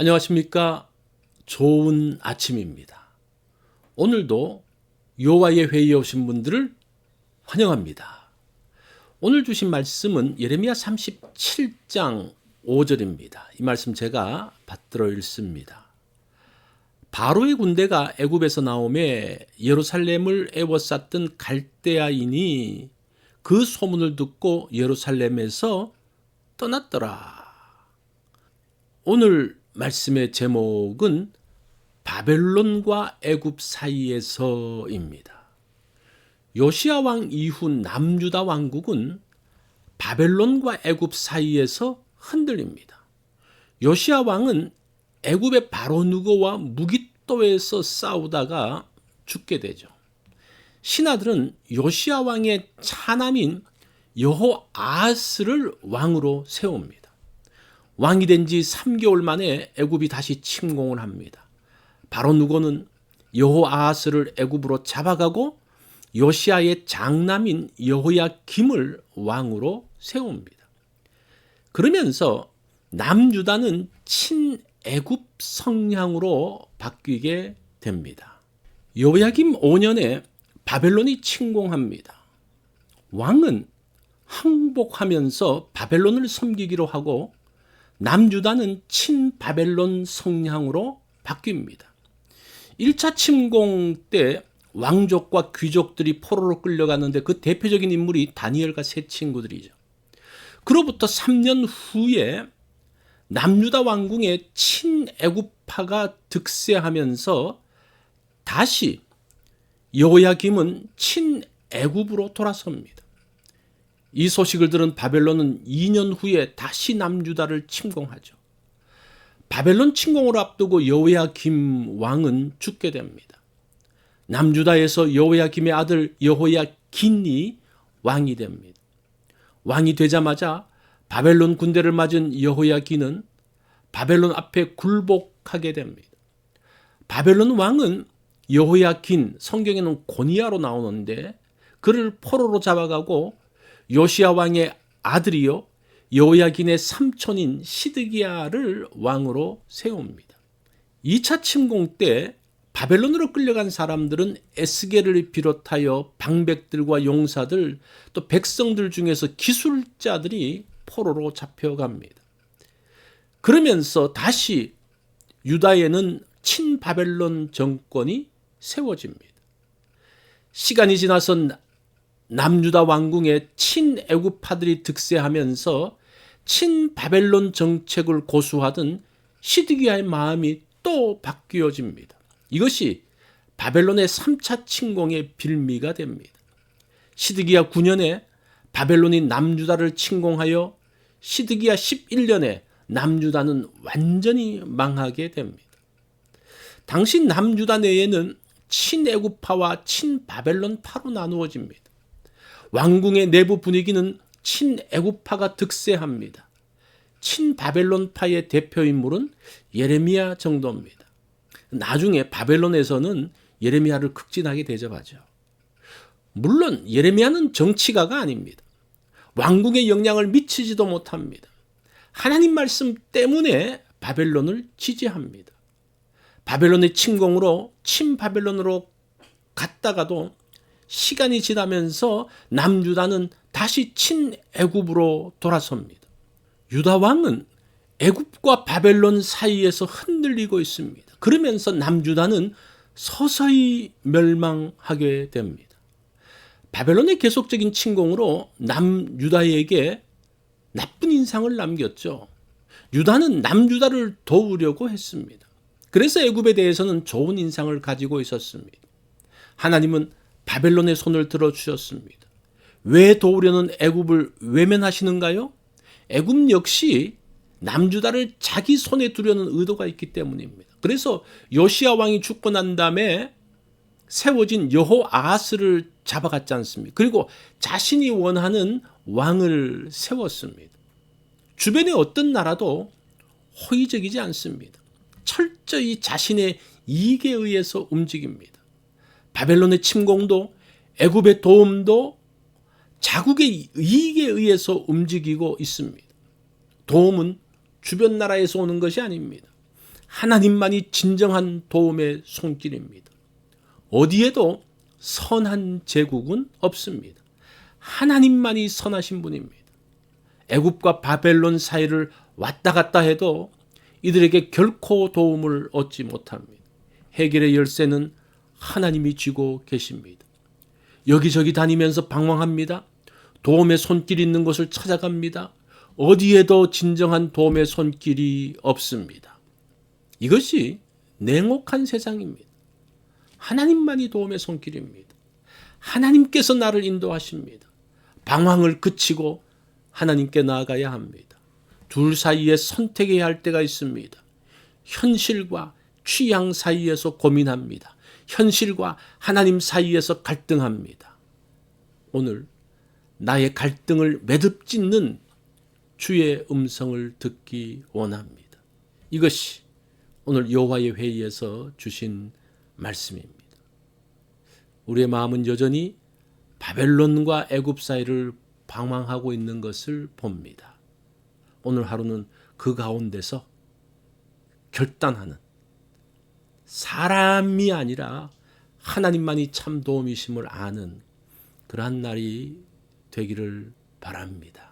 안녕하십니까? 좋은 아침입니다. 오늘도 여호와의 회의에 오신 분들을 환영합니다. 오늘 주신 말씀은 예레미야 37장 5절입니다. 이 말씀 제가 받들어 읽습니다. 바로의 군대가 애굽에서 나오매 예루살렘을 에워쌌던 갈대아인이 그 소문을 듣고 예루살렘에서 떠났더라. 오늘 말씀의 제목은 바벨론과 애굽 사이에서입니다. 요시야 왕 이후 남유다 왕국은 바벨론과 애굽 사이에서 흔들립니다. 요시야 왕은 애굽의 바로누고와 무깃도에서 싸우다가 죽게 되죠. 신하들은 요시야 왕의 차남인 여호아하스를 왕으로 세웁니다. 왕이 된 지 3개월 만에 애굽이 다시 침공을 합니다. 바로누고는 여호아하스를 애굽으로 잡아가고 요시야의 장남인 여호야김을 왕으로 세웁니다. 그러면서 남유다는 친애굽 성향으로 바뀌게 됩니다. 여호야김 5년에 바벨론이 침공합니다. 왕은 항복하면서 바벨론을 섬기기로 하고 남유다는 친바벨론 성향으로 바뀝니다. 1차 침공 때 왕족과 귀족들이 포로로 끌려갔는데 그 대표적인 인물이 다니엘과 세 친구들이죠. 그로부터 3년 후에 남유다 왕궁의 친애굽파가 득세하면서 다시 여호야김은 친애굽으로 돌아섭니다. 이 소식을 들은 바벨론은 2년 후에 다시 남유다를 침공하죠. 바벨론 침공을 앞두고 여호야김 왕은 죽게 됩니다. 남유다에서 여호야김의 아들 여호야긴이 왕이 됩니다. 왕이 되자마자 바벨론 군대를 맞은 여호야긴은 바벨론 앞에 굴복하게 됩니다. 바벨론 왕은 여호야긴, 성경에는 고니야로 나오는데 그를 포로로 잡아가고 요시야 왕의 아들이요 여호야긴의 삼촌인 시드기야를 왕으로 세웁니다. 2차 침공 때 바벨론으로 끌려간 사람들은 에스겔을 비롯하여 방백들과 용사들 또 백성들 중에서 기술자들이 포로로 잡혀갑니다. 그러면서 다시 유다에는 친바벨론 정권이 세워집니다. 시간이 지나서 남유다 왕궁의 친애굽파들이 득세하면서 친바벨론 정책을 고수하던 시드기야의 마음이 또 바뀌어집니다. 이것이 바벨론의 3차 침공의 빌미가 됩니다. 시드기야 9년에 바벨론이 남유다를 침공하여 시드기야 11년에 남유다는 완전히 망하게 됩니다. 당시 남유다 내에는 친애굽파와 친바벨론파로 나누어집니다. 왕궁의 내부 분위기는 친애굽파가 득세합니다. 친바벨론파의 대표 인물은 예레미야 정도입니다. 나중에 바벨론에서는 예레미야를 극진하게 대접하죠. 물론 예레미야는 정치가가 아닙니다. 왕궁에 영향을 미치지도 못합니다. 하나님 말씀 때문에 바벨론을 지지합니다. 바벨론의 침공으로 친바벨론으로 갔다가도 시간이 지나면서 남유다는 다시 친애굽으로 돌아섭니다. 유다 왕은 애굽과 바벨론 사이에서 흔들리고 있습니다. 그러면서 남유다는 서서히 멸망하게 됩니다. 바벨론의 계속적인 침공으로 남유다에게 나쁜 인상을 남겼죠. 유다는 남유다를 도우려고 했습니다. 그래서 애굽에 대해서는 좋은 인상을 가지고 있었습니다. 하나님은 바벨론의 손을 들어주셨습니다. 왜 도우려는 애굽을 외면하시는가요? 애굽 역시 남유다를 자기 손에 두려는 의도가 있기 때문입니다. 그래서 요시야 왕이 죽고 난 다음에 세워진 여호아하스를 잡아갔지 않습니까? 그리고 자신이 원하는 왕을 세웠습니다. 주변의 어떤 나라도 호의적이지 않습니다. 철저히 자신의 이익에 의해서 움직입니다. 바벨론의 침공도 애굽의 도움도 자국의 이익에 의해서 움직이고 있습니다. 도움은 주변 나라에서 오는 것이 아닙니다. 하나님만이 진정한 도움의 손길입니다. 어디에도 선한 제국은 없습니다. 하나님만이 선하신 분입니다. 애굽과 바벨론 사이를 왔다 갔다 해도 이들에게 결코 도움을 얻지 못합니다. 해결의 열쇠는 하나님이 쥐고 계십니다. 여기저기 다니면서 방황합니다. 도움의 손길이 있는 곳을 찾아갑니다. 어디에도 진정한 도움의 손길이 없습니다. 이것이 냉혹한 세상입니다. 하나님만이 도움의 손길입니다. 하나님께서 나를 인도하십니다. 방황을 그치고 하나님께 나아가야 합니다. 둘 사이에 선택해야 할 때가 있습니다. 현실과 취향 사이에서 고민합니다. 현실과 하나님 사이에서 갈등합니다. 오늘 나의 갈등을 매듭짓는 주의 음성을 듣기 원합니다. 이것이 오늘 여호와의 회의에서 주신 말씀입니다. 우리의 마음은 여전히 바벨론과 애굽 사이를 방황하고 있는 것을 봅니다. 오늘 하루는 그 가운데서 결단하는, 사람이 아니라 하나님만이 참 도움이심을 아는 그러한 날이 되기를 바랍니다.